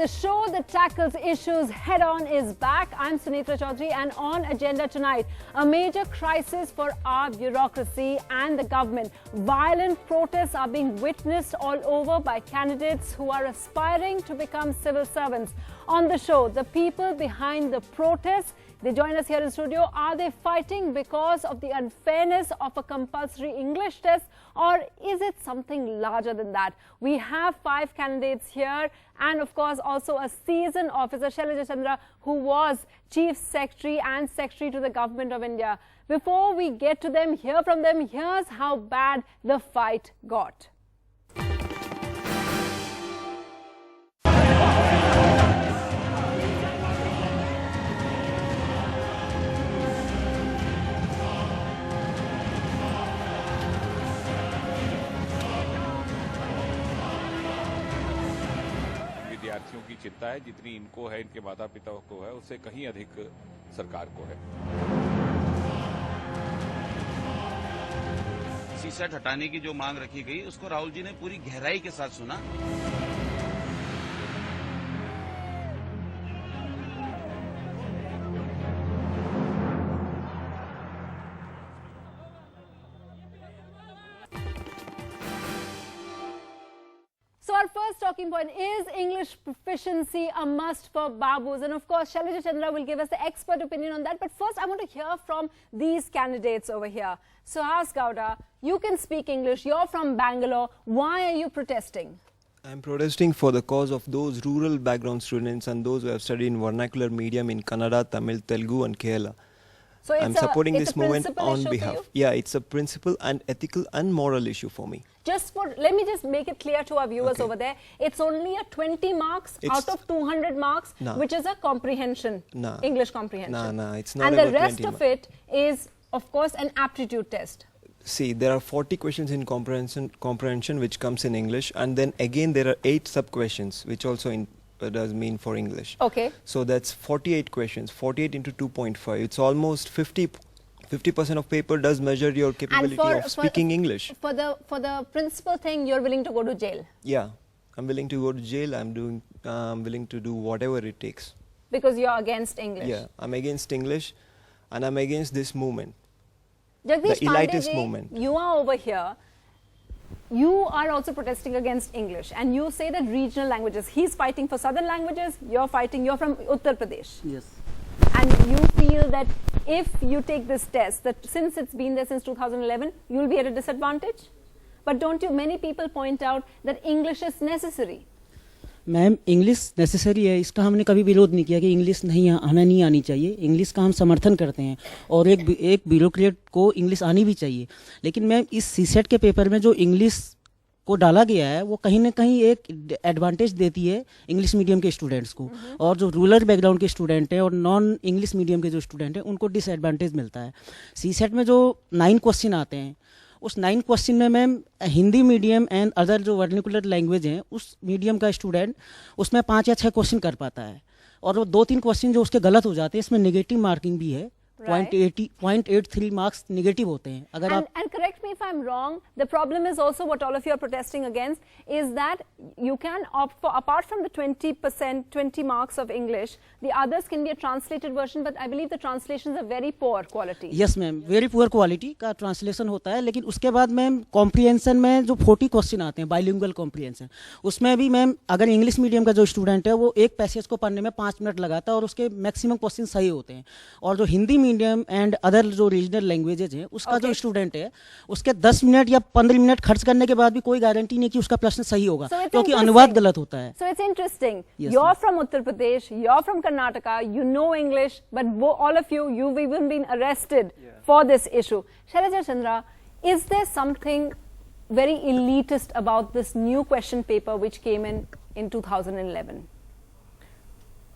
The show that tackles issues head-on is back. I'm Sunitra Chaudhary, and on agenda tonight, a major crisis for our bureaucracy and the government. Violent protests are being witnessed all over by candidates who are aspiring to become civil servants. On the show, the people behind the protests. They join us here in studio. Are they fighting because of the unfairness of a compulsory English test, or is it something larger than that? We have 5 candidates here, and of course also a seasoned officer, Shailaja Chandra, who was Chief Secretary and Secretary to the Government of India. Before we get to them, hear from them, here's how bad the fight got. विद्यार्थियों की चिंता है, जितनी इनको है, इनके माता पिता को है, उससे कहीं अधिक सरकार को है। सीसेट हटाने की जो मांग रखी गई, उसको राहुल जी ने पूरी गहराई के साथ सुना। So our first talking point is English proficiency a must for Babus, and of course Shailaja Chandra will give us the expert opinion on that. But first I want to hear from these candidates over here. Suhas Gowda, you can speak English, you're from Bangalore. Why are you protesting? I'm protesting for the cause of those rural background students and those who have studied in vernacular medium in Kannada, Tamil, Telugu and Kerala. So it's I'm supporting this movement on issue behalf. For you? Yeah, it's a principle and ethical and moral issue for me. Let me just make it clear to our viewers over there. It's only a 20 marks out of 200 marks, which is a comprehension, English comprehension. No, it's not. And the rest of it is, of course, an aptitude test. See, there are 40 questions in comprehension which comes in English, and then again there are 8 sub-questions which also does mean for English. Okay. So that's 48 questions, 48 into 2.5. It's almost 50% of paper does measure your capability of speaking English. For the principal thing, you're willing to go to jail? Yeah, I'm willing to go to jail. I'm willing to do whatever it takes. Because you're against English? Yeah, I'm against English, and I'm against this movement. Jagdish the elitist movement. You are over here. You are also protesting against English, and you say that regional languages. He's fighting for southern languages. You're fighting. You're from Uttar Pradesh. Yes. And you feel that if you take this test, that since it's been there since 2011, you'll be at a disadvantage. But don't you? Many people point out that English is necessary. Ma'am, English necessary है, इसका हमने कभी विरोध नहीं किया कि English नहीं हमें नहीं आनी चाहिए। इंग्लिश का हम समर्थन करते हैं और एक ब्यूरोक्रेट को इंग्लिश आनी भी चाहिए। लेकिन मैम, इस सीसेट के पेपर में जो इंग्लिश को डाला गया है वो कहीं ना कहीं एक एडवांटेज देती है इंग्लिश मीडियम के स्टूडेंट्स को, और जो रूरल बैकग्राउंड के स्टूडेंट हैं और नॉन इंग्लिश मीडियम के जो स्टूडेंट हैं उनको डिसएडवांटेज मिलता है। सीसेट में जो 9 क्वेश्चन आते हैं, उस 9 क्वेश्चन में ma'am Hindi medium and other जो वर्निकुलर लैंग्वेज हैं उस मीडियम का स्टूडेंट उसमें 5 या 6 क्वेश्चन कर पाता है, और वो 2-3 क्वेश्चन जो उसके गलत हो जाते हैं, इसमें नेगेटिव मार्किंग भी है। 0.83 marks negative होते हैं। अगर आप and correct me if I'm wrong, the problem is also what all of you are protesting against is that you can opt for, apart from the 20 marks of English, the others can be a translated version, but I believe the translations are very poor quality. Yes ma'am, very poor quality का translation होता है। लेकिन उसके बाद ma'am comprehension में जो 40 question आते हैं बाइलिंगुअल कॉम्प्रिहेंशन, उसमें भी मैम अगर इंग्लिश मीडियम का जो स्टूडेंट है वो एक पैसेज को पढ़ने में 5 मिनट लगाता है और उसके मैक्सिमम क्वेश्चन सही होते हैं, और जो हिंदी मीडियम एंड अदर जो रीजनल लैंग्वेजेज हैं उसका जो स्टूडेंट है उसके 10 मिनट या 15 मिनट खर्च करने के बाद भी कोई गारंटी नहीं कि उसका प्रश्न सही होगा, क्योंकि अनुवाद गलत होता है। So it's interesting. You're from Uttar Pradesh, you're from Karnataka, you know English, but all of you've even been arrested for this issue. Shailaja Chandra, is there something very elitist about this new question paper which came in 2011?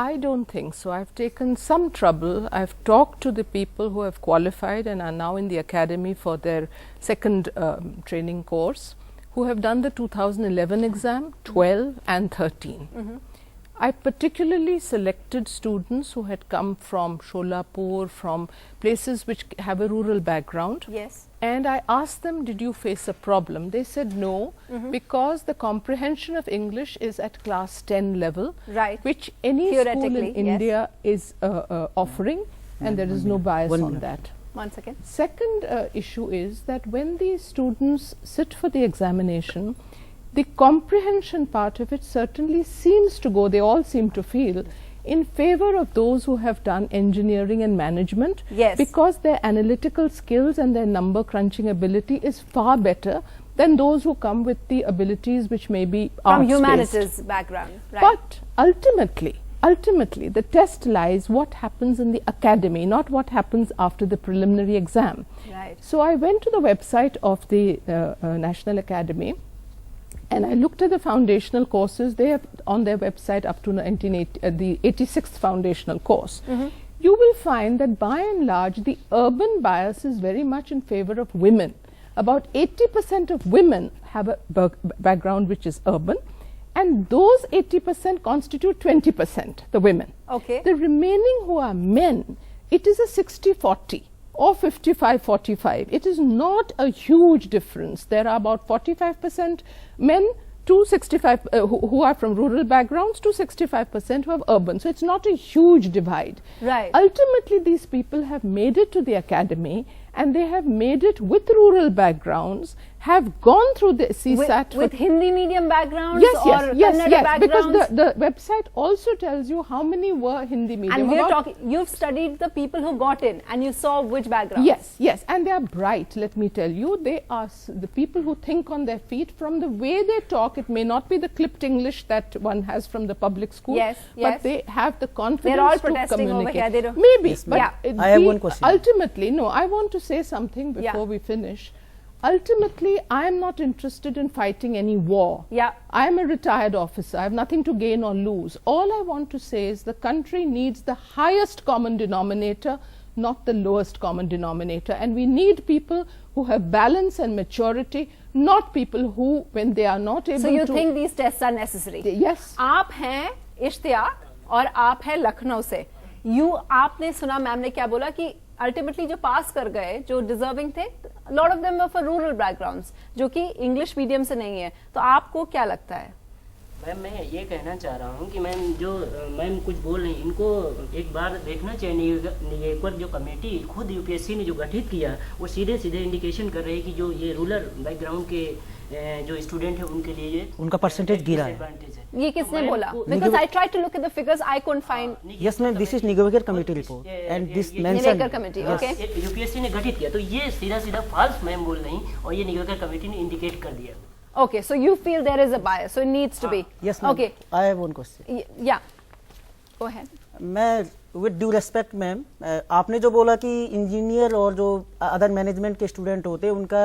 I don't think so. I've taken some trouble. I've talked to the people who have qualified and are now in the academy for their second training course, who have done the 2011 exam, 12 and 13. I particularly selected students who had come from Sholapur, from places which have a rural background. Yes. and I asked them, did you face a problem? They said no, because the comprehension of English is at class 10 level, Right. which any school in Theoretically, yes. India is offering, and there is no bias on that. 1 second. Second issue is that when the students sit for the examination, the comprehension part of it certainly seems to go, they all seem to feel, in favor of those who have done engineering and management, Yes. because their analytical skills and their number crunching ability is far better than those who come with the abilities which may be From arts-based. humanities background, right? But ultimately, the test lies what happens in the academy, not what happens after the preliminary exam. Right. So I went to the website of the National Academy, and I looked at the foundational courses. They have on their website up to the 86th foundational course. You will find that by and large the urban bias is very much in favor of women. About 80% of women have a background which is urban, and those 80% constitute 20%, the women. Okay. The remaining who are men, it is a 60-40 or 55-45. It is not a huge difference. There are about 45% men to 65 who are from rural backgrounds, to 65% who have urban. So it's not a huge divide. Right. Ultimately, these people have made it to the academy, and they have made it with rural backgrounds, have gone through the CSAT with Hindi medium backgrounds yes, or yes, Kannada yes, backgrounds? because the website also tells you how many were Hindi medium. and we're About- talking, you've studied the people who got in and you saw which background. Yes, yes, and they are bright, let me tell you. They are the people who think on their feet. From the way they talk, it may not be the clipped English that one has from the public school, Yes, yes. but they have the confidence They're all to protesting over communicate. here, they don't- Maybe, Yes, but ma'am. it I have we one question. Ultimately, no, I want to say something before Yeah. we finish. Ultimately, I am not interested in fighting any war. Yeah. I am a retired officer. I have nothing to gain or lose. All I want to say is the country needs the highest common denominator, not the lowest common denominator. And we need people who have balance and maturity, not people who, when they are not able So you to... think these tests are necessary? Yes. आप हैं इश्तियाक और आप हैं लखनऊ से. आपने सुना ma'am ने क्या बोला कि अल्टीमेटली जो पास कर गए, जो डिजर्विंग थे, lot of them were for rural backgrounds, जो कि इंग्लिश मीडियम से नहीं है. तो आपको क्या लगता है? मैम मैं ये कहना चाह रहा हूँ कि मैम कुछ बोल रही, इनको एक बार देखना चाहिए. एक बार जो कमेटी खुद यूपीएससी ने जो गठित किया, वो सीधे इंडिकेशन कर रही है कि जो ये रूरल बैकग्राउंड के जो स्टूडेंट है उनके लिए उनका परसेंटेज गिरा है. एडवांटेज है. ये किसने बोला? Because I tried to look at the figures, I couldn't find. Yes ma'am, this is Nigawekar committee report and this mentioned. Nigawekar committee, okay. UPSC ने गठित किया, तो ये सीधा फॉल्स मैम बोल रही, और ये निगवेकर कमेटी ने इंडिकेट कर दिया. Okay, so you feel there is a bias, so it needs to be. Yes ma'am. Okay. I have one question. Yeah. Go ahead. मैं विद ड्यू रेस्पेक्ट मैम, आपने जो बोला कि इंजीनियर और जो अदर मैनेजमेंट के स्टूडेंट होते हैं उनका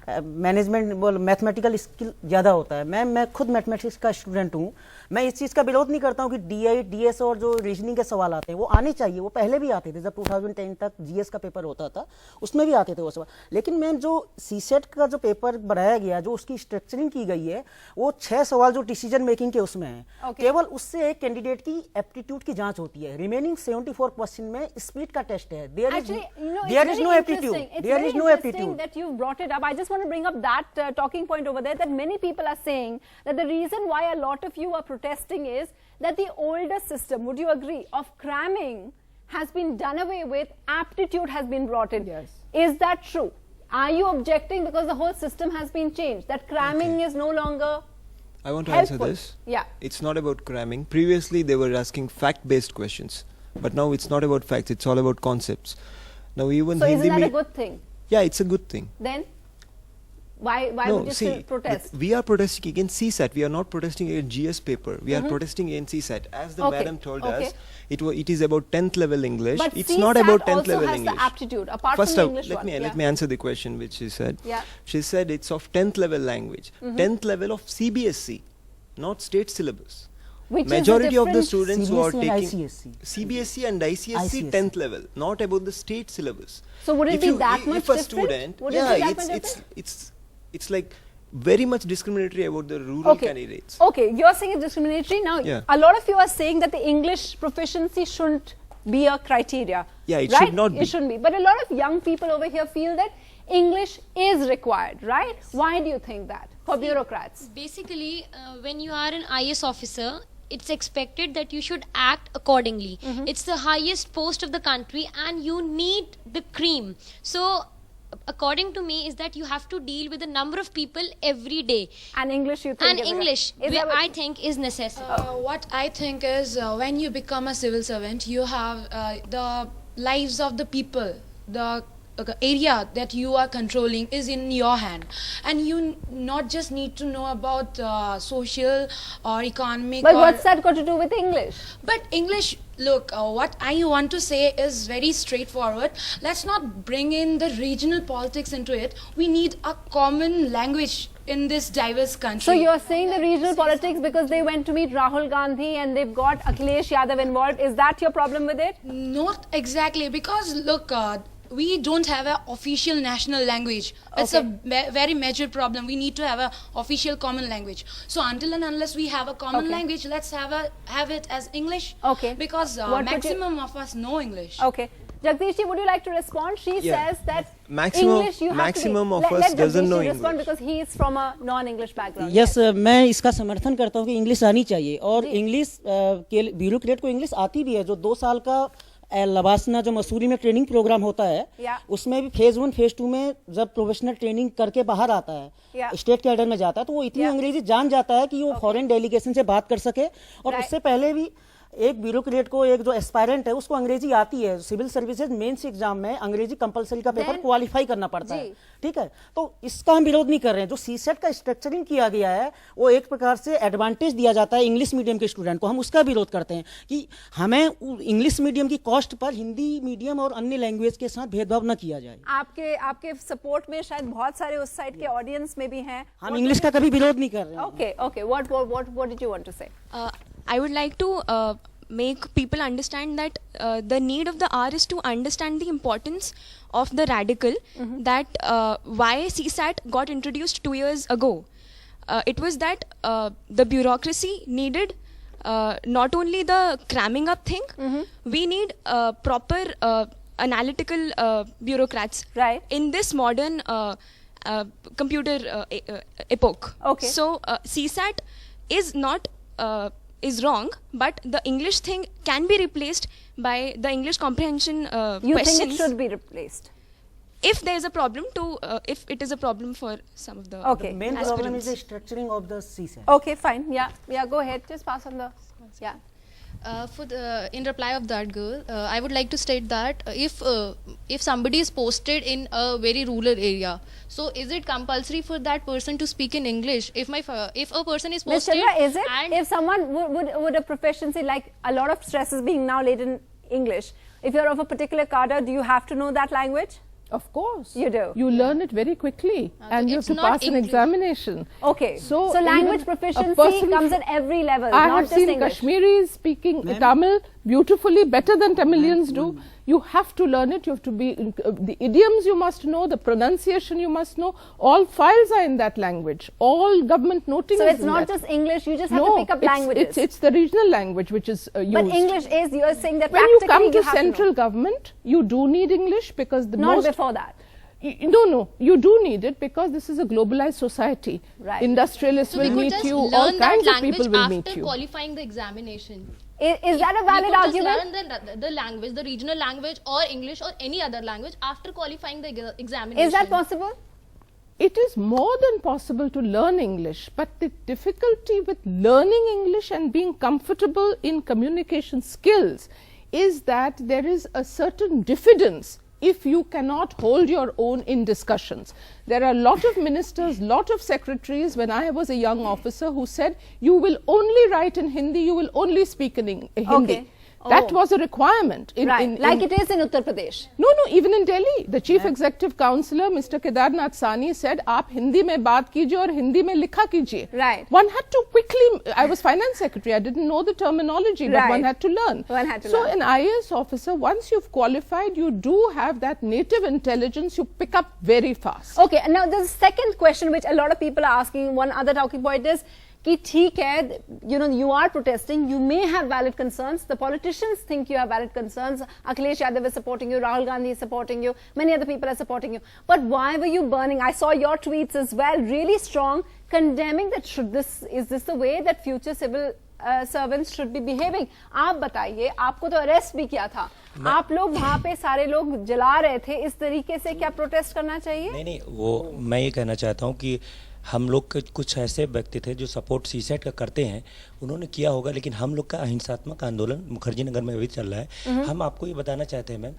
मैनेजमेंट मैथमेटिकल स्किल ज़्यादा होता है. मैं खुद मैथमेटिक्स का स्टूडेंट हूँ. मैं इस चीज़ का विरोध नहीं करता हूँ कि DI, DS और जो रीजनिंग के सवाल आते हैं वो आने चाहिए. वो पहले भी आते थे, जब 2010 तक GS का पेपर होता था उसमें भी आते थे वो सवाल. लेकिन मैम जो CSET का जो पेपर बनाया गया, जो उसकी स्ट्रक्चरिंग की गई है, वो 6 सवाल जो डिसीजन मेकिंग के उसमें है. Okay. केवल उससे एक कैंडिडेट की एप्टीट्यूड की जांच होती है. रिमेनिंग 74 क्वेश्चन में स्प्लिट का टेस्ट है. Actually, you know, there it's is very no interesting. aptitude. It's There very is no interesting aptitude. that you brought it up. I just want to bring up that talking point over there, that many people are saying that the reason why a lot of you are protesting is that the older system, would you agree, of cramming has been done away with, aptitude has been brought in. Yes. Is that true? Are you objecting because the whole system has been changed, that cramming is no longer I want to helpful? answer this. Yeah. It's not about cramming. Previously, they were asking fact-based questions, but now it's not about facts. It's all about concepts. Now, even So Hindi isn't that a good thing? Yeah, it's a good thing. Then why No, would you see, still protest? we are protesting against CSAT. We are not protesting against GS paper. We are protesting against CSAT. As the Okay, madam told okay. us, it is about 10th level English. But It's not CSAT about 10th also level has English. the aptitude, apart First from the of English one. let me answer the question which she said. Yeah. She said it's of 10th level language. 10th level of CBSE, not state syllabus. Which Majority is of the difference? students who are CBSE and taking ICSE. CBSE and ICSE ICSE. 10th level, not about the state syllabus. So would it If be you- that if much a different? student, Would it be yeah, that much different? it's like very much discriminatory about the rural candidates. Okay, you're saying it's discriminatory. Now, Yeah. a lot of you are saying that the English proficiency shouldn't be a criteria. Yeah, it right? should not be. It shouldn't be. But a lot of young people over here feel that English is required, right? Why do you think that for bureaucrats? Basically, when you are an IS officer, it's expected that you should act accordingly. It's the highest post of the country and you need the cream. So, according to me, is that you have to deal with a number of people every day. And English, you think? And English, I think, is necessary. What I think is when you become a civil servant, you have the lives of the people, the area that you are controlling is in your hand, and you not just need to know about social or economic. But what's that got to do with English? But English, look, what I want to say is very straightforward. Let's not bring in the regional politics into it. We need a common language in this diverse country. So you're saying the regional politics because they went to meet Rahul Gandhi and they've got Akhilesh Yadav involved. Is that your problem with it? Not exactly, because look, we don't have an official national language. It's a very major problem. We need to have an official common language. So until and unless we have a common language, let's have it as English. Okay. Because maximum of us know English. Okay. Jagdish ji, would you like to respond? She says that English you have maximum to be. of us doesn't know respond English. because he is from a non-English background. Yes मैं इसका समर्थन करता हूँ कि English आनी चाहिए, और English के ब्यूरोक्रेट को इंग्लिश आती भी है. जो 2 साल का लवासना जो मसूरी में ट्रेनिंग प्रोग्राम होता है, उसमें भी फेज 1 फेज 2 में जब प्रोफेशनल ट्रेनिंग करके बाहर आता है, स्टेट कैडर में जाता है, तो वो इतनी अंग्रेजी जान जाता है कि वो फॉरेन डेलीगेशन से बात कर सके. और उससे पहले भी एक ब्यूरोक्रेट को, एक जो एस्पायरेंट है, उसको अंग्रेजी आती है. सिविल सर्विसेज मेंस एग्जाम में अंग्रेजी कंपलसरी का पेपर क्वालिफाई करना पड़ता है. ठीक है, तो इसका हम विरोध नहीं कर रहे हैं. जो सीसेट का स्ट्रक्चरिंग किया गया है वो एक प्रकार से एडवांटेज दिया जाता है इंग्लिश मीडियम के स्टूडेंट को. हम उसका विरोध करते हैं कि हमें इंग्लिश मीडियम की कॉस्ट पर हिंदी मीडियम और अन्य लैंग्वेज के साथ भेदभाव न किया जाए. आपके सपोर्ट में शायद बहुत सारे उस साइड के ऑडियंस में भी हैं. हम इंग्लिश का कभी विरोध नहीं कर रहे हैं. Okay. What did you want to say? I would like to make people understand that the need of the hour is to understand the importance of the radical, that why CSAT got introduced 2 years ago. It was that the bureaucracy needed not only the cramming up thing, we need proper analytical bureaucrats in this modern computer epoch. Okay. So CSAT is not is wrong, but the English thing can be replaced by the English comprehension You questions. think it should be replaced? If there is a problem if it is a problem for some of the The main problem is the structuring of the CSAT. Okay, fine. Yeah, go ahead. Just pass on the, in reply of that girl, I would like to state that if somebody is posted in a very rural area, so is it compulsory for that person to speak in English? If a person is Ms. posted, Chandra, is it? If someone would a proficiency, like a lot of stress is being now laid in English, if you're of a particular cadre, do you have to know that language? Of course. You do. You learn it very quickly and you have to pass an examination. Okay. So language proficiency comes at every level, I not have just seen English. Kashmiris speaking Tamil beautifully, better than Tamilians do. You have to learn it. You have to be, the idioms you must know, the pronunciation you must know. All files are in that language. All government noting So is it's in not that. just English, you just have to pick up languages. It's the regional language which is used. But English is, you're saying that when you practically come to have central government, you do need English because the Not most... before that. No, you do need it because this is a globalized society. Right. Industrialists so will they could meet just you, all learn that kinds of language people will after meet you. qualifying the examination. Is that a valid argument? Just learn the language, the regional language or English or any other language after qualifying the examination. Is that possible? It is more than possible to learn English, but the difficulty with learning English and being comfortable in communication skills is that there is a certain diffidence if you cannot hold your own in discussions. There are a lot of ministers, lot of secretaries when I was a young officer who said, you will only write in Hindi, you will only speak in Hindi. Okay. That was a requirement. Like it is in Uttar Pradesh. No, even in Delhi. The Chief Executive Councillor, Mr. Kedarnath Sani said, "Aap Hindi mein baat kijiye aur Hindi mein likha kijiye." Right. One had to quickly, I was finance secretary, I didn't know the terminology, but one had to learn. So an IAS officer, once you've qualified, you do have that native intelligence, you pick up very fast. Okay, and now the second question which a lot of people are asking, one other talking point is, कि ठीक है, you are protesting, you may have valid concerns, the politicians think you have valid concerns, Akhilesh Yadav is supporting you, Rahul Gandhi is supporting you, many other people are supporting you, but why were you burning? I saw your tweets as well, really strong, condemning that is this the way that future civil servants should be behaving? आप बताइए, आपको तो arrest भी किया था, आप लोग वहाँ पे सारे लोग जला रहे थे, इस तरीके से क्या प्रोटेस्ट करना चाहिए? नहीं, वो मैं ये कहना चाहता हूँ कि हम लोग के कुछ ऐसे व्यक्ति थे जो सपोर्ट सीसेट का करते हैं, उन्होंने किया होगा, लेकिन हम लोग का अहिंसात्मक आंदोलन मुखर्जी नगर में भी चल रहा है। हम आपको ये बताना चाहते हैं मैम,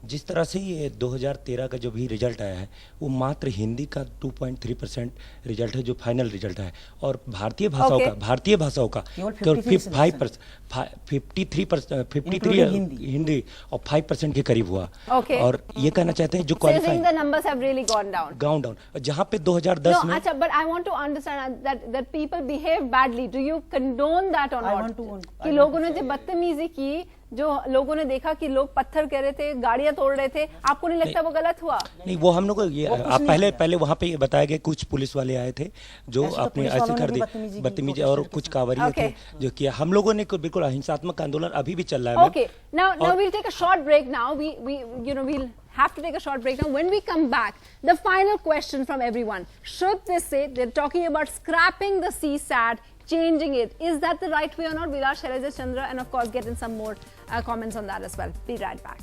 जिस तरह से ये 2013 का जो भी रिजल्ट आया है वो मात्र हिंदी का 2.3% रिजल्ट है जो फाइनल रिजल्ट है, और भारतीय भाषाओं का केवल 53 हिंदी और 5% के करीब हुआ। और ये कहना चाहते हैं जो क्वालिफाई डाउन जहाँ पे 2010 में। अच्छा, but I want to understand that people behave badly, do you condone that or not? कि लोगों ने जब बदतमीजी की, जो लोगों ने देखा कि लोग पत्थर कह रहे थे, गाड़ियां तोड़ रहे थे, आपको नहीं लगता वो गलत हुआ? नहीं, वो हम लोग आप पहले वहाँ पे बताया गया, कुछ पुलिस वाले आए थे जो अपने ऐसे कर दी बदतमीजी, और कुछ कांवरिये थे जो किया। हम लोगों ने बिल्कुल अहिंसात्मक आंदोलन अभी भी चल रहा है। Okay, now we'll take a short break now. We'll have to take a short break now. When we come back, the final question from everyone: should they say they're talking about scrapping the CSAT, changing it? Is that the right way or not? We'll ask Shailaja Chandra and of course get in some more comments on that as well. Be right back.